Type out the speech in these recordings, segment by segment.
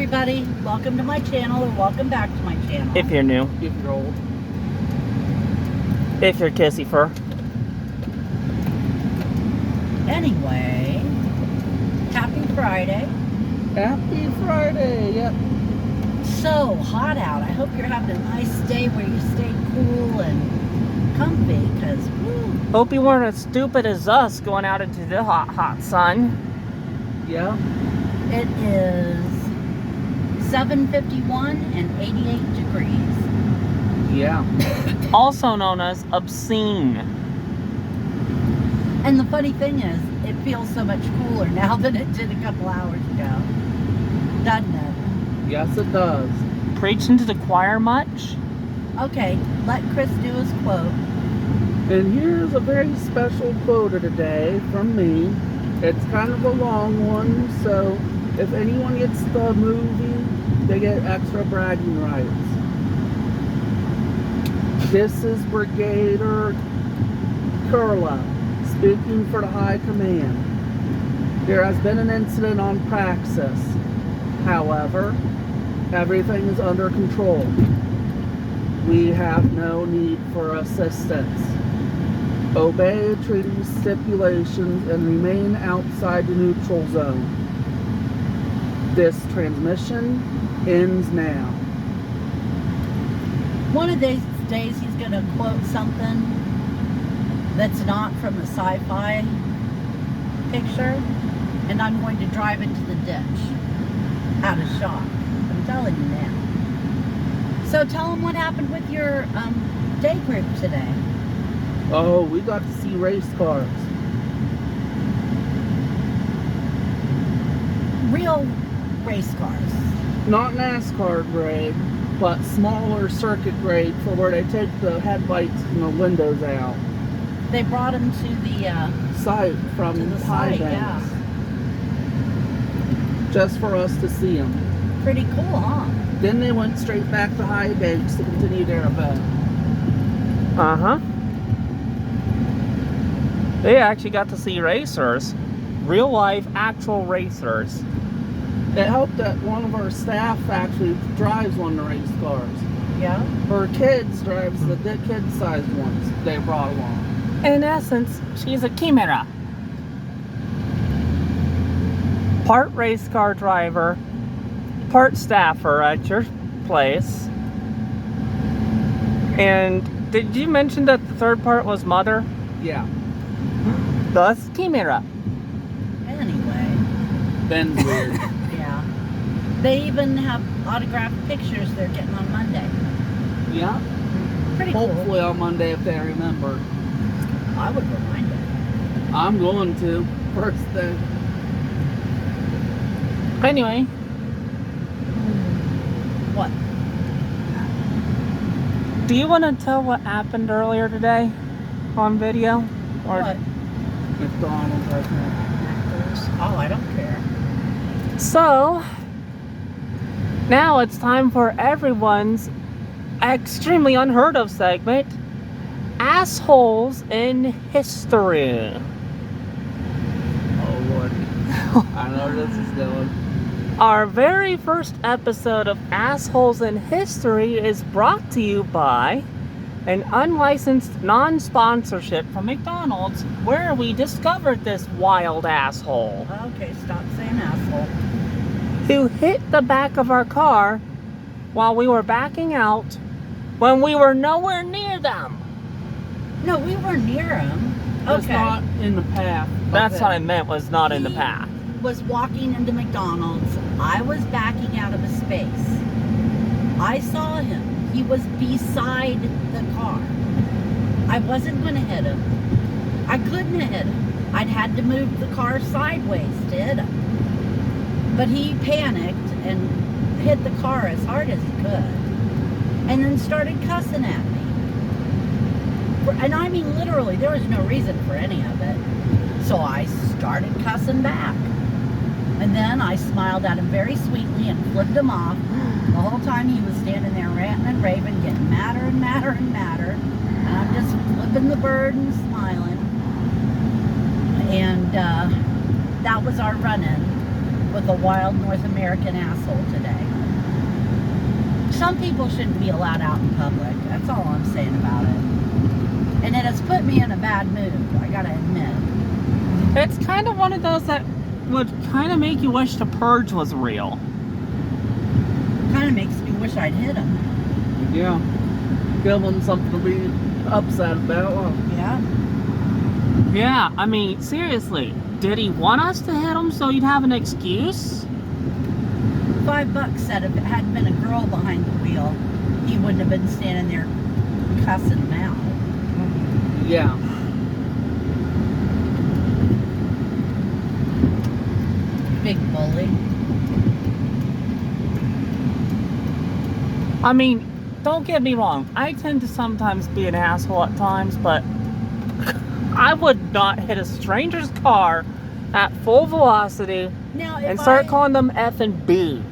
everybody, welcome to my channel, or welcome back to my channel. If you're new. If you're old. If you're kissy fur. Anyway, happy Friday. Happy Friday, yep. So hot out. I hope you're having a nice day where you stay cool and comfy, because woo. Hope you weren't as stupid as us going out into the hot, hot sun. Yeah. It is 7:51 and 88 degrees. Yeah. Also known as obscene. And the funny thing is, it feels so much cooler now than it did a couple hours ago. Doesn't it? Yes, it does. Preaching to the choir much? Okay, let Chris do his quote. And here's a very special quote of the day from me. It's kind of a long one, so if anyone gets the movie, they get extra bragging rights. This is Brigadier Kurla speaking for the High Command. There has been an incident on Praxis. However, everything is under control. We have no need for assistance. Obey treaty stipulations and remain outside the neutral zone. This transmission ends now. One of these days he's going to quote something that's not from a sci-fi picture, and I'm going to drive into the ditch out of shock. I'm telling you now. So tell him what happened with your day group today. Oh, we got to see race cars. Real race cars. Not NASCAR grade, but smaller circuit grade for where they take the headlights and the windows out. They brought him to the Site from High site, yeah. Banks. Just for us to see them. Pretty cool, huh? Then they went straight back to High Banks to continue their event. Uh-huh. They actually got to see racers. Real life, actual racers. It helped that one of our staff actually drives one of the race cars. Yeah. Her kids drives the kid-sized ones they brought along. In essence, she's a chimera. Part race car driver, part staffer at your place. And did you mention that the third part was mother? Yeah. Thus, chimera. Anyway. Ben's weird. Yeah. They even have autographed pictures they're getting on Monday. Yeah. Pretty cool. Hopefully on Monday if they remember. I would remind them. I'm going to. First thing. Anyway, What? do you want to tell what happened earlier today on video? Or What? McDonald's, I think. Oh, I don't care. So, now it's time for everyone's extremely unheard of segment, Assholes in History. Oh, Lord. I know where this is going. Our very first episode of Assholes in History is brought to you by an unlicensed non-sponsorship from McDonald's, where we discovered this wild asshole Okay, stop saying asshole. who hit the back of our car while we were backing out when we were nowhere near them. No, we were near him. It's Okay. not in the path. That's what I meant, was not in the path. Was walking into McDonald's. I was backing out of a space. I saw him. He was beside the car. I wasn't going to hit him. I couldn't have hit him. I'd had to move the car sideways to hit him. But he panicked and hit the car as hard as he could. And then started cussing at me. And I mean literally, there was no reason for any of it. So I started cussing back. And then I smiled at him very sweetly and flipped him off. The whole time he was standing there ranting and raving, getting madder and madder and madder. And I'm just flipping the bird and smiling. And that was our run-in with a wild North American asshole today. Some people shouldn't be allowed out in public. That's all I'm saying about it. And it has put me in a bad mood, I gotta admit. It's kind of one of those that would kind of make you wish the purge was real. Kind of makes me wish I'd hit him. Yeah. Give them something to be upset about. Huh? Yeah. Yeah, I mean, seriously, did he want us to hit him so you'd have an excuse? $5 said if it hadn't been a girl behind the wheel, he wouldn't have been standing there cussing him out. Yeah. Big bully. I mean, don't get me wrong. I tend to sometimes be an asshole at times, but I would not hit a stranger's car at full velocity Now, and start calling them F and B.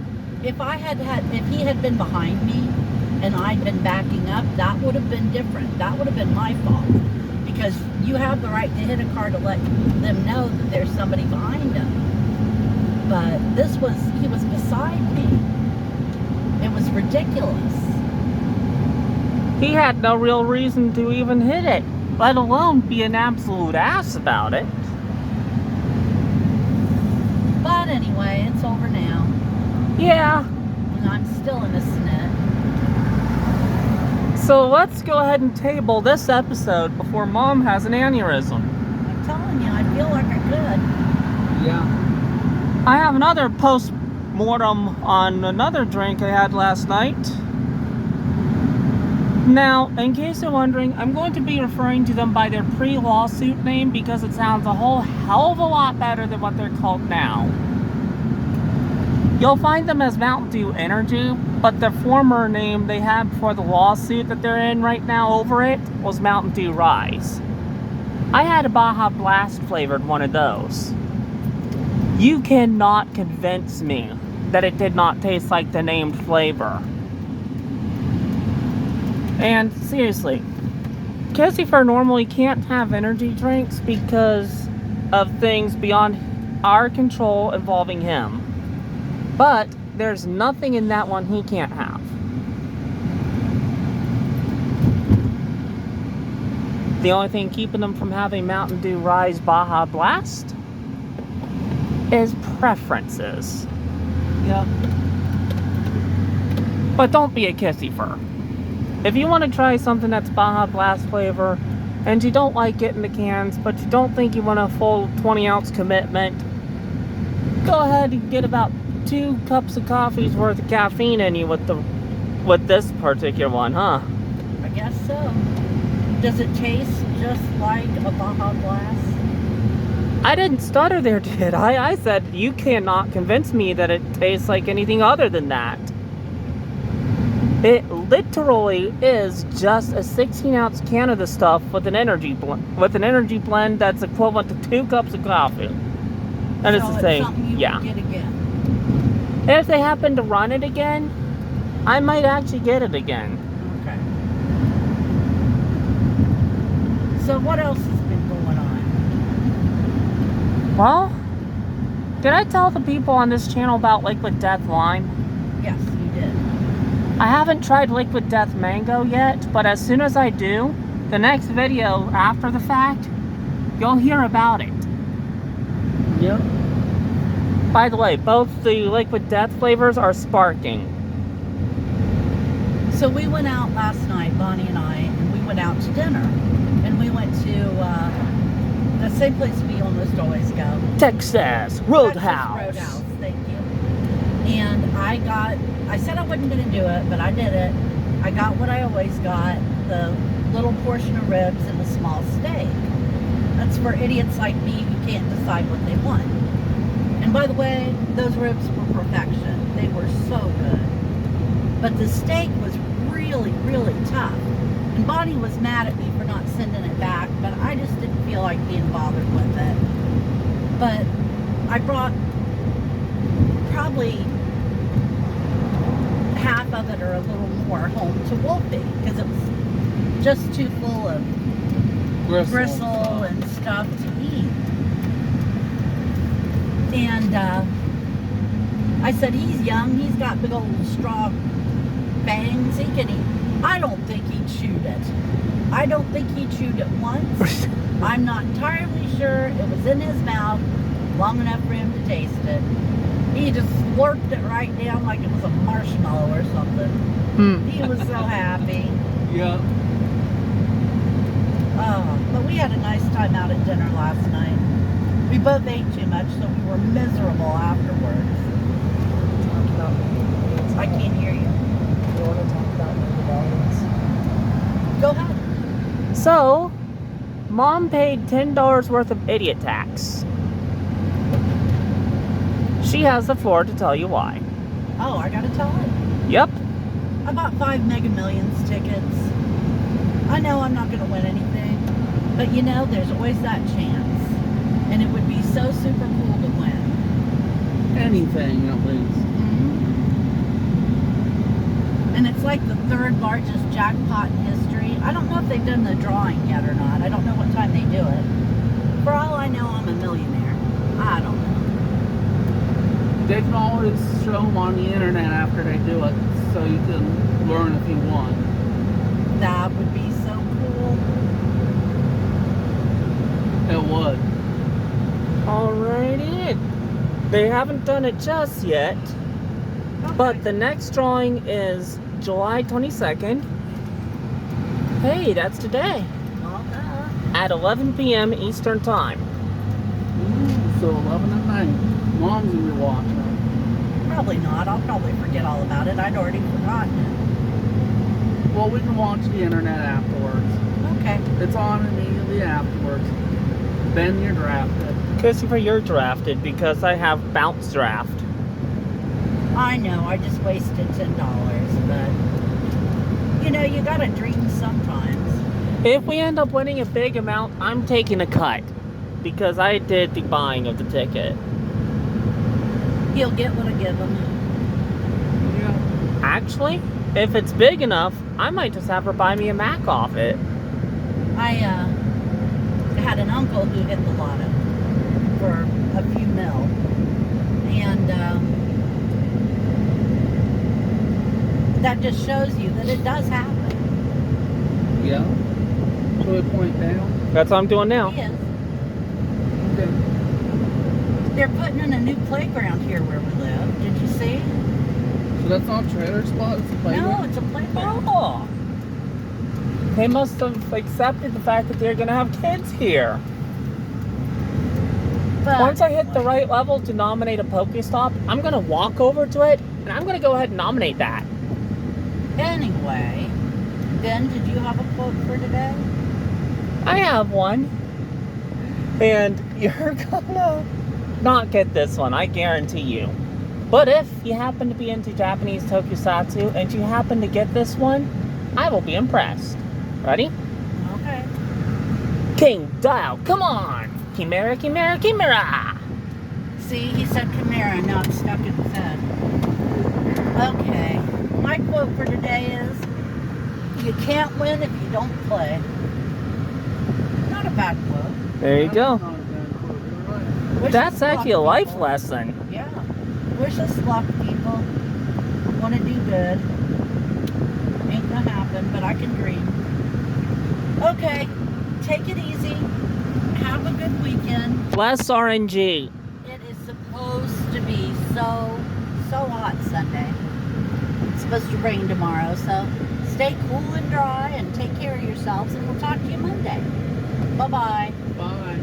If he had been behind me and I'd been backing up, that would have been different. That would have been my fault. Because you have the right to hit a car to let them know that there's somebody behind them. But he was beside me. It was ridiculous. He had no real reason to even hit it, let alone be an absolute ass about it. But anyway, it's over now. Yeah. And I'm still in a snit. So let's go ahead and table this episode before Mom has an aneurysm. I'm telling you, I feel like I could. Yeah. I have another post-mortem on another drink I had last night. Now, in case you're wondering, I'm going to be referring to them by their pre-lawsuit name because it sounds a whole hell of a lot better than what they're called now. You'll find them as Mountain Dew Energy, but the former name they had before the lawsuit that they're in right now over it was Mountain Dew Rise. I had a Baja Blast flavored one of those. You cannot convince me that it did not taste like the named flavor. And seriously, Christopher normally can't have energy drinks because of things beyond our control involving him. But there's nothing in that one he can't have. The only thing keeping them from having Mountain Dew Rise Baja Blast is preferences. Yeah. But don't be a kissy fur. If you want to try something that's Baja Blast flavor and you don't like getting the cans, but you don't think you want a full 20-ounce commitment, go ahead and get about 2 cups of coffee's worth of caffeine in you with this particular one, huh? I guess so. Does it taste just like a Baja Blast? I didn't stutter there, did I? I said you cannot convince me that it tastes like anything other than that. It literally is just a 16-ounce can of the stuff with an energy blend that's equivalent to 2 cups of coffee. And So it's the same. something you Yeah. would get again. And if they happen to run it again, I might actually get it again. Okay. So what else has been going on? Well, did I tell the people on this channel about Liquid Death Lime? Yes, you did. I haven't tried Liquid Death Mango yet, but as soon as I do, the next video after the fact, you'll hear about it. Yep. By the way, both the Liquid Death flavors are sparking. So we went out last night, Bonnie and I, and we went out to dinner. And we went to the same place we almost always go. Texas Roadhouse. Texas Roadhouse, thank you. And I said I wasn't going to do it, but I did it. I got what I always got, the little portion of ribs and a small steak. That's for idiots like me who can't decide what they want. And by the way, those ribs were perfection. They were so good. But the steak was really, really tough. And Bonnie was mad at me for not sending it back, but I just didn't feel like being bothered with it. But I brought probably half of it or a little more home to Wolfie because it was just too full of gristle and stuff to eat. And I said, he's young. He's got big old straw bangs. He can eat. I don't think he chewed it. I don't think he chewed it once. I'm not entirely sure it was in his mouth long enough for him to taste it. He just slurped it right down like it was a marshmallow or something. He was so happy. Yeah. Oh, but we had a nice time out at dinner last night. We both ate too much, so we were miserable afterwards. I can't hear you. You want to talk about new developments? Go ahead. So, Mom paid $10 worth of idiot tax. She has the floor to tell you why. Oh, I gotta tell it. Yep. I bought 5 Mega Millions tickets. I know I'm not gonna win anything, but you know, there's always that chance. And it would be so super cool to win. Anything, at least. And it's like the third largest jackpot in history. I don't know if they've done the drawing yet or not. I don't know what time they do it. For all I know, I'm a millionaire. I don't know. They can always show them on the internet after they do it, so you can learn if you won. That would be so cool. It would. Alrighty. They haven't done it just yet, but the next drawing is July 22nd. Hey, that's today. At 11 p.m. Eastern Time. Ooh, so 11 at night. Mom's gonna be watching it. Probably not. I'll probably forget all about it. I'd already forgotten it. Well, we can watch the internet afterwards. Okay. It's on immediately afterwards. Then you're drafted. Christopher, you're drafted because I have bounce draft. I know. I just wasted $10, but you know, you gotta dream sometimes. If we end up winning a big amount, I'm taking a cut because I did the buying of the ticket. He'll get what I give him. Yeah. Actually, if it's big enough, I might just have her buy me a Mac off it. I had an uncle who hit the lotto for a few mil, and that just shows you that it does happen. Yeah. So we point down. That's what I'm doing now. He is. Okay. They're putting in a new playground here where we live. Did you see? So that's not a trailer spot, it's a No, playground? it's a playground. Oh. They must have accepted the fact that they're going to have kids here. But Once I hit the right level to nominate a Pokestop, I'm going to walk over to it, and I'm going to go ahead and nominate that. anyway, Ben, did you have a quote for today? I have one. And you're gonna not get this one, I guarantee you. But if you happen to be into Japanese tokusatsu and you happen to get this one, I will be impressed. Ready? Okay. King Dial, come on! Chimera, Chimera, Chimera! See, he said Chimera, now it's stuck in his head. Okay. My quote for today is, you can't win if you don't play. Not a bad quote. There you go. That's not a bad quote, you're right. Wish That's us luck, actually a life people. lesson. Yeah. Wish us luck, people. Want to do good. Ain't gonna happen, but I can dream. Okay. Take it easy. Have a good weekend. Less RNG. It is supposed to be so hot Sunday. It's supposed to rain tomorrow, so stay cool and dry and take care of yourselves, and we'll talk to you Monday. Bye-bye. Bye.